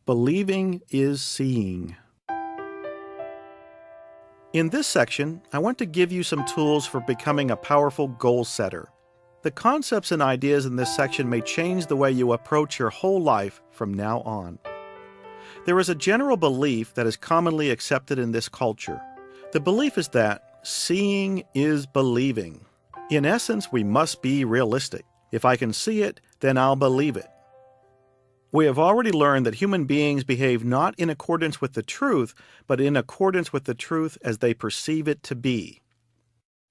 Believing is seeing. In this section, I want to give you some tools for becoming a powerful goal setter. The concepts and ideas in this section may change the way you approach your whole life from now on. There is a general belief that is commonly accepted in this culture. The belief is that seeing is believing. In essence, we must be realistic. If I can see it, then I'll believe it. We have already learned that human beings behave not in accordance with the truth, but in accordance with the truth as they perceive it to be.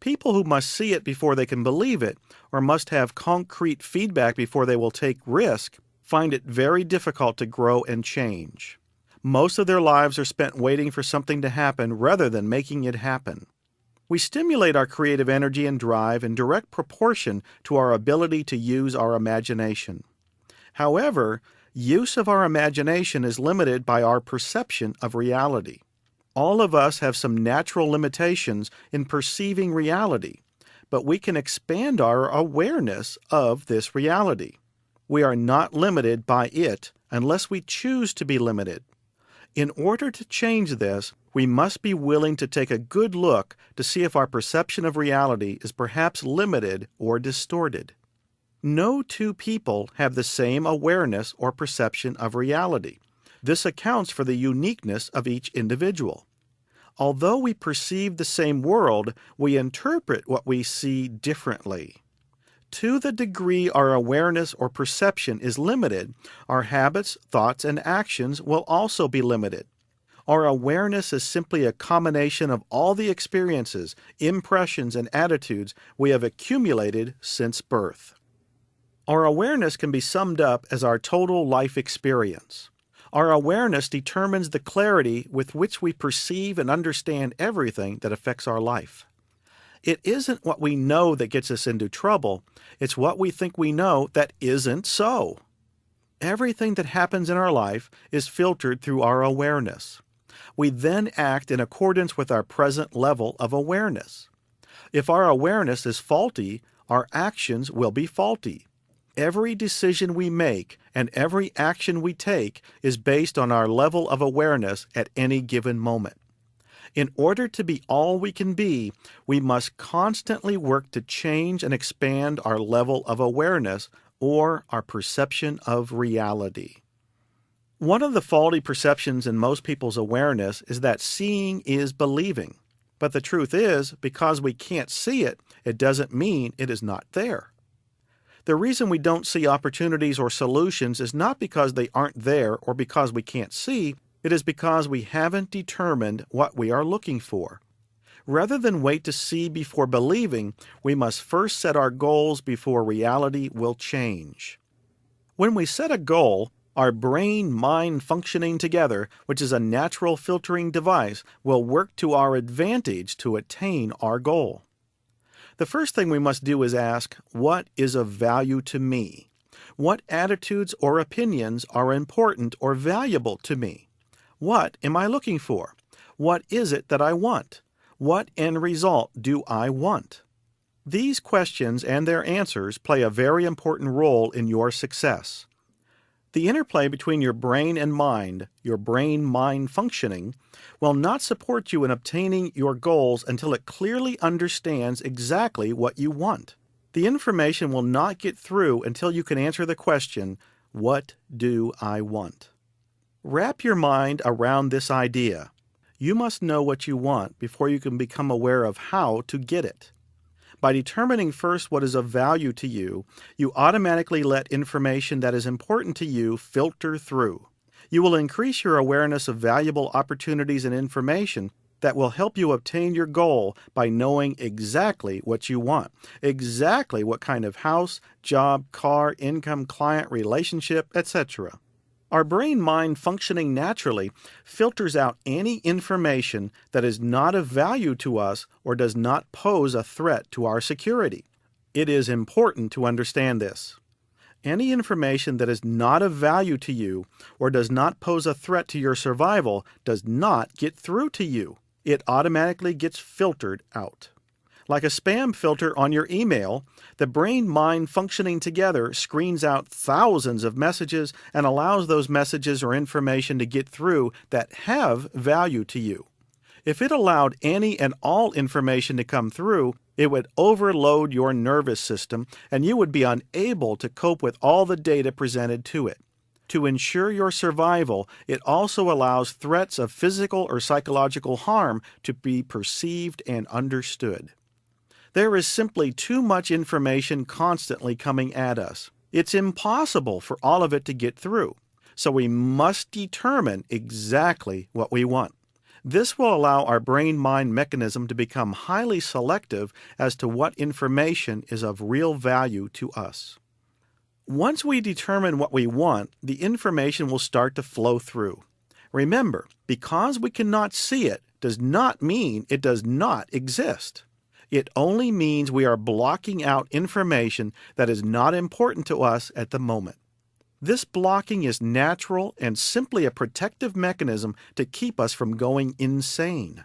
People who must see it before they can believe it, or must have concrete feedback before they will take risk, find it very difficult to grow and change. Most of their lives are spent waiting for something to happen rather than making it happen. We stimulate our creative energy and drive in direct proportion to our ability to use our imagination. However, use of our imagination is limited by our perception of reality. All of us have some natural limitations in perceiving reality, but we can expand our awareness of this reality. We are not limited by it unless we choose to be limited. In order to change this, we must be willing to take a good look to see if our perception of reality is perhaps limited or distorted. No two people have the same awareness or perception of reality. This accounts for the uniqueness of each individual. Although we perceive the same world, we interpret what we see differently. To the degree our awareness or perception is limited, our habits, thoughts, and actions will also be limited. Our awareness is simply a combination of all the experiences, impressions, and attitudes we have accumulated since birth. Our awareness can be summed up as our total life experience. Our awareness determines the clarity with which we perceive and understand everything that affects our life. It isn't what we know that gets us into trouble, it's what we think we know that isn't so. Everything that happens in our life is filtered through our awareness. We then act in accordance with our present level of awareness. If our awareness is faulty, our actions will be faulty. Every decision we make and every action we take is based on our level of awareness at any given moment. In order to be all we can be, we must constantly work to change and expand our level of awareness or our perception of reality. One of the faulty perceptions in most people's awareness is that seeing is believing. But the truth is, because we can't see it, it doesn't mean it is not there. The reason we don't see opportunities or solutions is not because they aren't there or because we can't see, it is because we haven't determined what we are looking for. Rather than wait to see before believing, we must first set our goals before reality will change. When we set a goal, our brain-mind functioning together, which is a natural filtering device, will work to our advantage to attain our goal. The first thing we must do is ask, what is of value to me? What attitudes or opinions are important or valuable to me? What am I looking for? What is it that I want? What end result do I want? These questions and their answers play a very important role in your success. The interplay between your brain and mind, your brain-mind functioning, will not support you in obtaining your goals until it clearly understands exactly what you want. The information will not get through until you can answer the question, what do I want? Wrap your mind around this idea. You must know what you want before you can become aware of how to get it. By determining first what is of value to you, you automatically let information that is important to you filter through. You will increase your awareness of valuable opportunities and information that will help you obtain your goal by knowing exactly what you want, exactly what kind of house, job, car, income, client, relationship, etc. Our brain-mind functioning naturally filters out any information that is not of value to us or does not pose a threat to our security. It is important to understand this. Any information that is not of value to you or does not pose a threat to your survival does not get through to you. It automatically gets filtered out. Like a spam filter on your email, the brain-mind functioning together screens out thousands of messages and allows those messages or information to get through that have value to you. If it allowed any and all information to come through, it would overload your nervous system and you would be unable to cope with all the data presented to it. To ensure your survival, it also allows threats of physical or psychological harm to be perceived and understood. There is simply too much information constantly coming at us. It's impossible for all of it to get through, so we must determine exactly what we want. This will allow our brain-mind mechanism to become highly selective as to what information is of real value to us. Once we determine what we want, the information will start to flow through. Remember, because we cannot see it does not mean it does not exist. It only means we are blocking out information that is not important to us at the moment. This blocking is natural and simply a protective mechanism to keep us from going insane.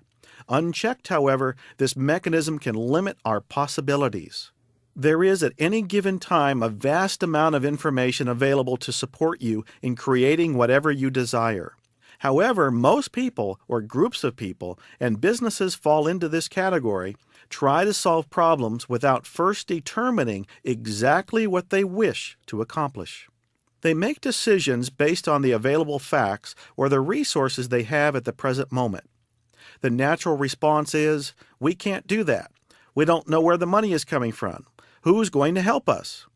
Unchecked, however, this mechanism can limit our possibilities. There is at any given time a vast amount of information available to support you in creating whatever you desire. However, most people, or groups of people, and businesses fall into this category, try to solve problems without first determining exactly what they wish to accomplish. They make decisions based on the available facts or the resources they have at the present moment. The natural response is, "We can't do that. We don't know where the money is coming from. Who's going to help us?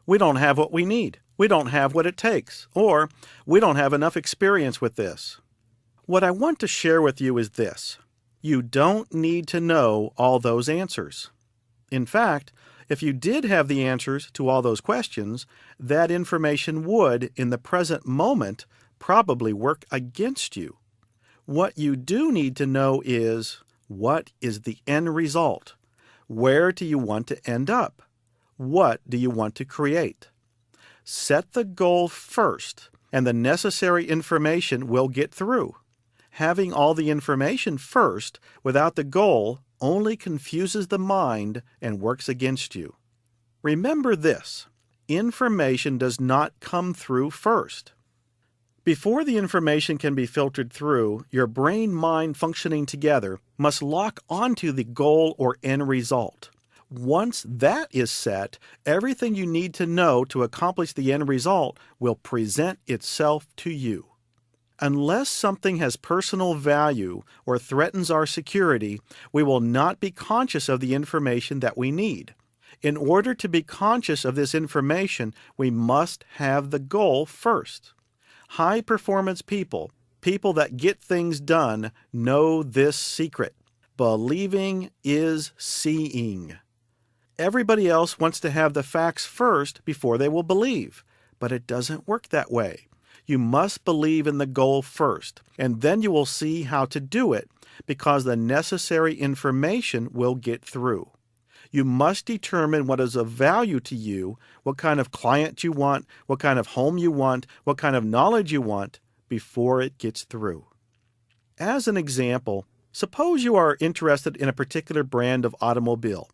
We don't have what we need. We don't have what it takes." Or, "We don't have enough experience with this." What I want to share with you is this. You don't need to know all those answers. In fact, if you did have the answers to all those questions, that information would, in the present moment, probably work against you. What you do need to know is, what is the end result? Where do you want to end up? What do you want to create? Set the goal first, and the necessary information will get through. Having all the information first without the goal only confuses the mind and works against you. Remember this: information does not come through first. Before the information can be filtered through, your brain-mind functioning together must lock onto the goal or end result. Once that is set, everything you need to know to accomplish the end result will present itself to you. Unless something has personal value or threatens our security, we will not be conscious of the information that we need. In order to be conscious of this information, we must have the goal first. High-performance people, people that get things done, know this secret. Believing is seeing. Everybody else wants to have the facts first before they will believe, but it doesn't work that way. You must believe in the goal first, and then you will see how to do it, because the necessary information will get through. You must determine what is of value to you, what kind of client you want, what kind of home you want, what kind of knowledge you want, before it gets through. As an example, suppose you are interested in a particular brand of automobile.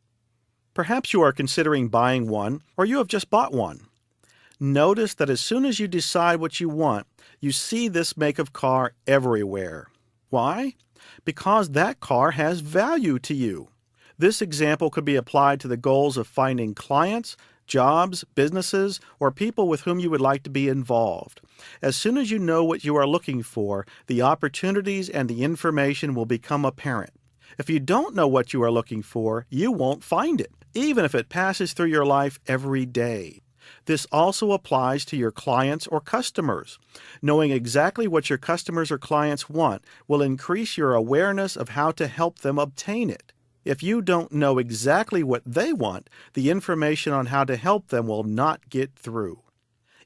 Perhaps you are considering buying one, or you have just bought one. Notice that as soon as you decide what you want, you see this make of car everywhere. Why? Because that car has value to you. This example could be applied to the goals of finding clients, jobs, businesses, or people with whom you would like to be involved. As soon as you know what you are looking for, the opportunities and the information will become apparent. If you don't know what you are looking for, you won't find it, even if it passes through your life every day. This also applies to your clients or customers. Knowing exactly what your customers or clients want will increase your awareness of how to help them obtain it. If you don't know exactly what they want, the information on how to help them will not get through.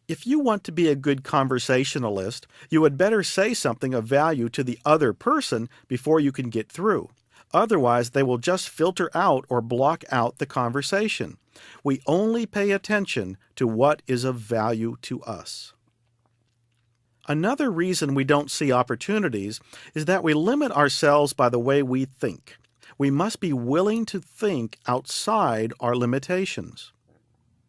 If you want to be a good conversationalist, you would better say something of value to the other person before you can get through. Otherwise, they will just filter out or block out the conversation. We only pay attention to what is of value to us. Another reason we don't see opportunities is that we limit ourselves by the way we think. We must be willing to think outside our limitations.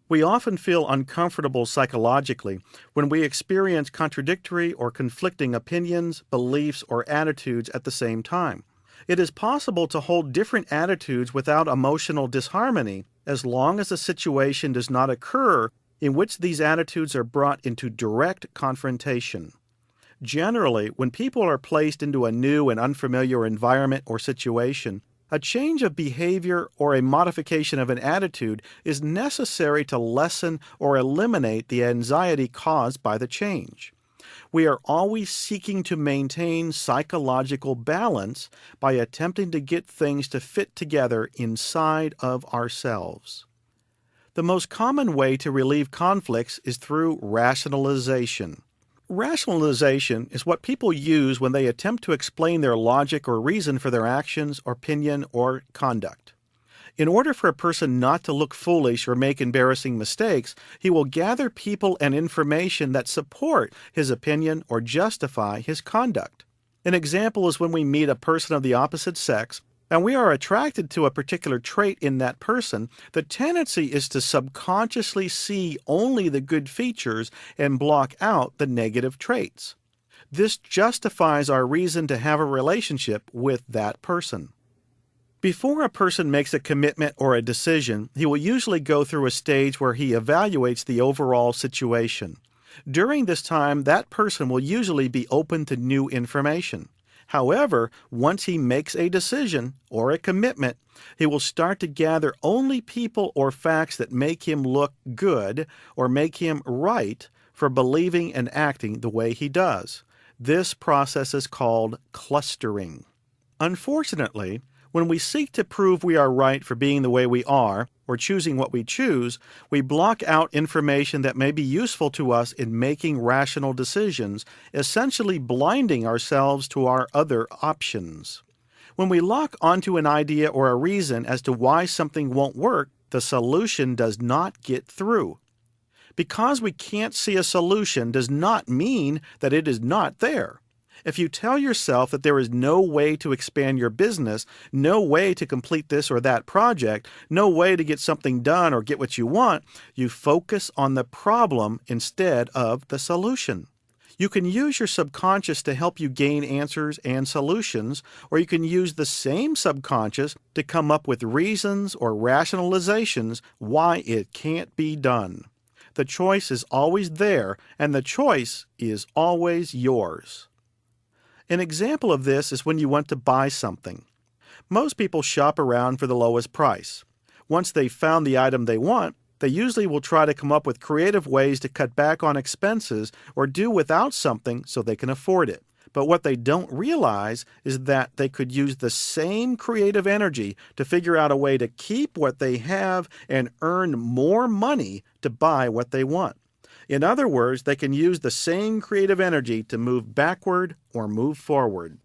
We often feel uncomfortable psychologically when we experience contradictory or conflicting opinions, beliefs, or attitudes at the same time. It is possible to hold different attitudes without emotional disharmony as long as a situation does not occur in which these attitudes are brought into direct confrontation. Generally, when people are placed into a new and unfamiliar environment or situation, a change of behavior or a modification of an attitude is necessary to lessen or eliminate the anxiety caused by the change. We are always seeking to maintain psychological balance by attempting to get things to fit together inside of ourselves. The most common way to relieve conflicts is through rationalization. Rationalization is what people use when they attempt to explain their logic or reason for their actions, opinion, or conduct. In order for a person not to look foolish or make embarrassing mistakes, he will gather people and information that support his opinion or justify his conduct. An example is when we meet a person of the opposite sex and we are attracted to a particular trait in that person, the tendency is to subconsciously see only the good features and block out the negative traits. This justifies our reason to have a relationship with that person. Before a person makes a commitment or a decision, he will usually go through a stage where he evaluates the overall situation. During this time, that person will usually be open to new information. However, once he makes a decision or a commitment, he will start to gather only people or facts that make him look good or make him right for believing and acting the way he does. This process is called clustering. Unfortunately, when we seek to prove we are right for being the way we are, or choosing what we choose, we block out information that may be useful to us in making rational decisions, essentially blinding ourselves to our other options. When we lock onto an idea or a reason as to why something won't work, the solution does not get through. Because we can't see a solution does not mean that it is not there. If you tell yourself that there is no way to expand your business, no way to complete this or that project, no way to get something done or get what you want, you focus on the problem instead of the solution. You can use your subconscious to help you gain answers and solutions, or you can use the same subconscious to come up with reasons or rationalizations why it can't be done. The choice is always there, and the choice is always yours. An example of this is when you want to buy something. Most people shop around for the lowest price. Once they've found the item they want, they usually will try to come up with creative ways to cut back on expenses or do without something so they can afford it. But what they don't realize is that they could use the same creative energy to figure out a way to keep what they have and earn more money to buy what they want. In other words, they can use the same creative energy to move backward or move forward.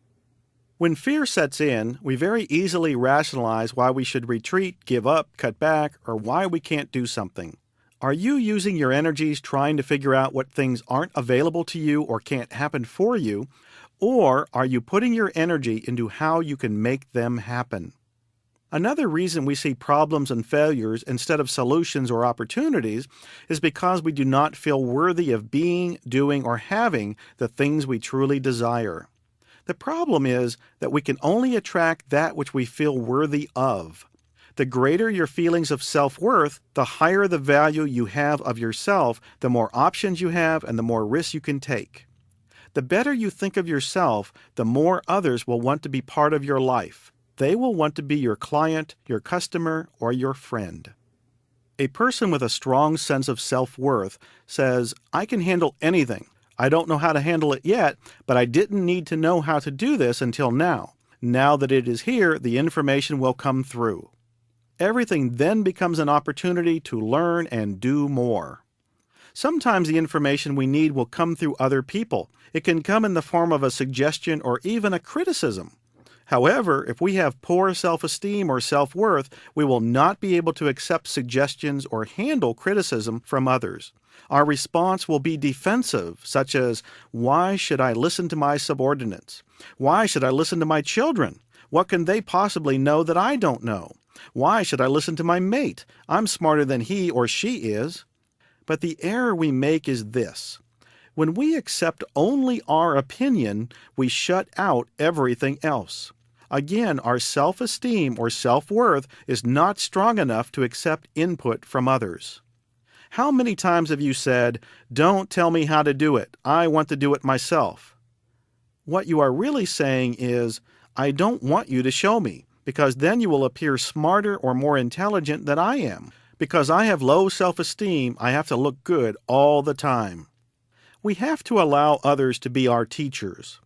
When fear sets in, we very easily rationalize why we should retreat, give up, cut back, or why we can't do something. Are you using your energies trying to figure out what things aren't available to you or can't happen for you, or are you putting your energy into how you can make them happen? Another reason we see problems and failures instead of solutions or opportunities is because we do not feel worthy of being, doing, or having the things we truly desire. The problem is that we can only attract that which we feel worthy of. The greater your feelings of self-worth, the higher the value you have of yourself, the more options you have, and the more risks you can take. The better you think of yourself, the more others will want to be part of your life. They will want to be your client, your customer, or your friend. A person with a strong sense of self-worth says, "I can handle anything. I don't know how to handle it yet, but I didn't need to know how to do this until now. Now that it is here, the information will come through." Everything then becomes an opportunity to learn and do more. Sometimes the information we need will come through other people. It can come in the form of a suggestion or even a criticism. However, if we have poor self-esteem or self-worth, we will not be able to accept suggestions or handle criticism from others. Our response will be defensive, such as, "Why should I listen to my subordinates? Why should I listen to my children? What can they possibly know that I don't know? Why should I listen to my mate? I'm smarter than he or she is. But the error we make is this. When we accept only our opinion, we shut out everything else. Again, our self-esteem or self-worth is not strong enough to accept input from others. How many times have you said, "Don't tell me how to do it. I want to do it myself"? What you are really saying is, "I don't want you to show me, because then you will appear smarter or more intelligent than I am. Because I have low self-esteem, I have to look good all the time." We have to allow others to be our teachers.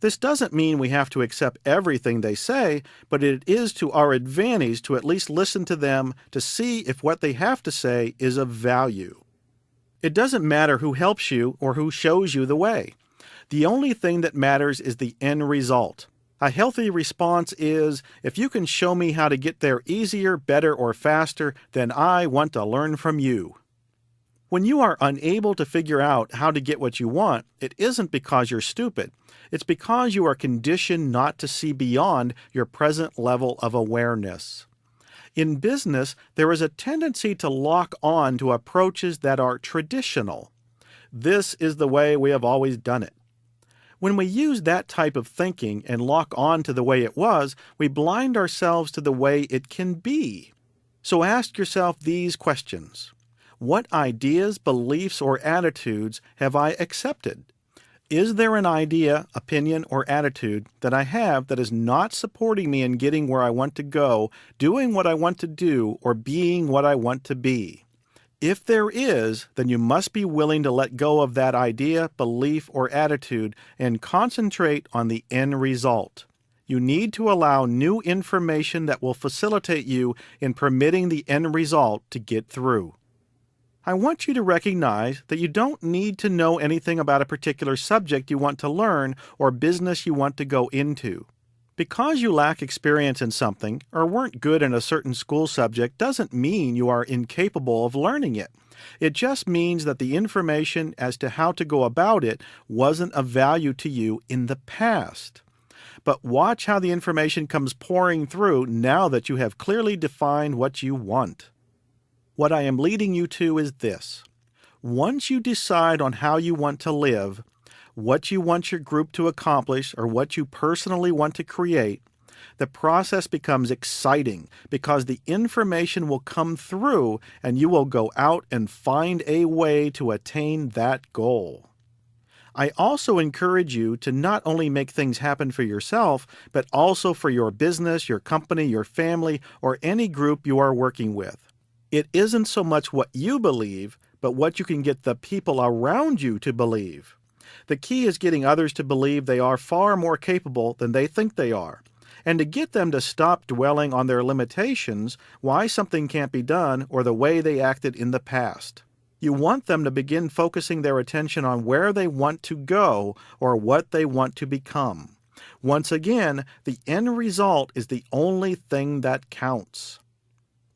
This doesn't mean we have to accept everything they say, but it is to our advantage to at least listen to them to see if what they have to say is of value. It doesn't matter who helps you or who shows you the way. The only thing that matters is the end result. A healthy response is, if you can show me how to get there easier, better, or faster, then I want to learn from you. When you are unable to figure out how to get what you want, it isn't because you're stupid. It's because you are conditioned not to see beyond your present level of awareness. In business, there is a tendency to lock on to approaches that are traditional. This is the way we have always done it. When we use that type of thinking and lock on to the way it was, we blind ourselves to the way it can be. So ask yourself these questions. What ideas, beliefs, or attitudes have I accepted? Is there an idea, opinion, or attitude that I have that is not supporting me in getting where I want to go, doing what I want to do, or being what I want to be? If there is, then you must be willing to let go of that idea, belief, or attitude and concentrate on the end result. You need to allow new information that will facilitate you in permitting the end result to get through. I want you to recognize that you don't need to know anything about a particular subject you want to learn or business you want to go into. Because you lack experience in something or weren't good in a certain school subject doesn't mean you are incapable of learning it. It just means that the information as to how to go about it wasn't of value to you in the past. But watch how the information comes pouring through now that you have clearly defined what you want. What I am leading you to is this. Once you decide on how you want to live, what you want your group to accomplish, or what you personally want to create, the process becomes exciting because the information will come through and you will go out and find a way to attain that goal. I also encourage you to not only make things happen for yourself, but also for your business, your company, your family, or any group you are working with. It isn't so much what you believe, but what you can get the people around you to believe. The key is getting others to believe they are far more capable than they think they are, and to get them to stop dwelling on their limitations, why something can't be done, or the way they acted in the past. You want them to begin focusing their attention on where they want to go or what they want to become. Once again, the end result is the only thing that counts.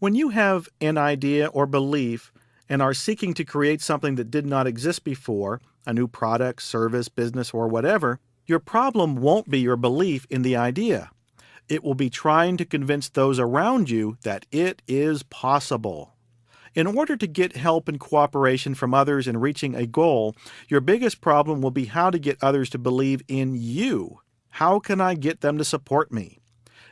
When you have an idea or belief and are seeking to create something that did not exist before, a new product, service, business, or whatever, your problem won't be your belief in the idea. It will be trying to convince those around you that it is possible. In order to get help and cooperation from others in reaching a goal, your biggest problem will be how to get others to believe in you. How can I get them to support me?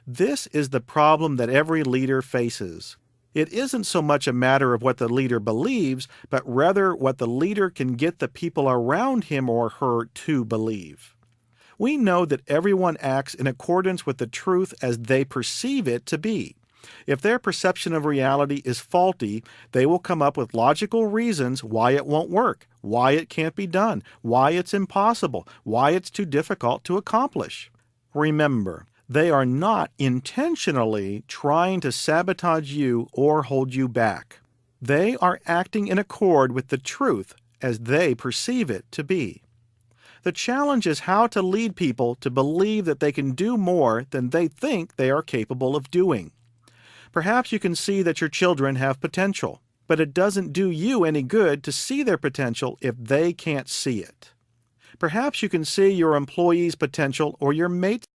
This is the problem that every leader faces. It isn't so much a matter of what the leader believes, but rather what the leader can get the people around him or her to believe. We know that everyone acts in accordance with the truth as they perceive it to be. If their perception of reality is faulty, they will come up with logical reasons why it won't work, why it can't be done, why it's impossible, why it's too difficult to accomplish. Remember, they are not intentionally trying to sabotage you or hold you back. They are acting in accord with the truth as they perceive it to be. The challenge is how to lead people to believe that they can do more than they think they are capable of doing. Perhaps you can see that your children have potential, but it doesn't do you any good to see their potential if they can't see it. Perhaps you can see your employee's potential or your mate's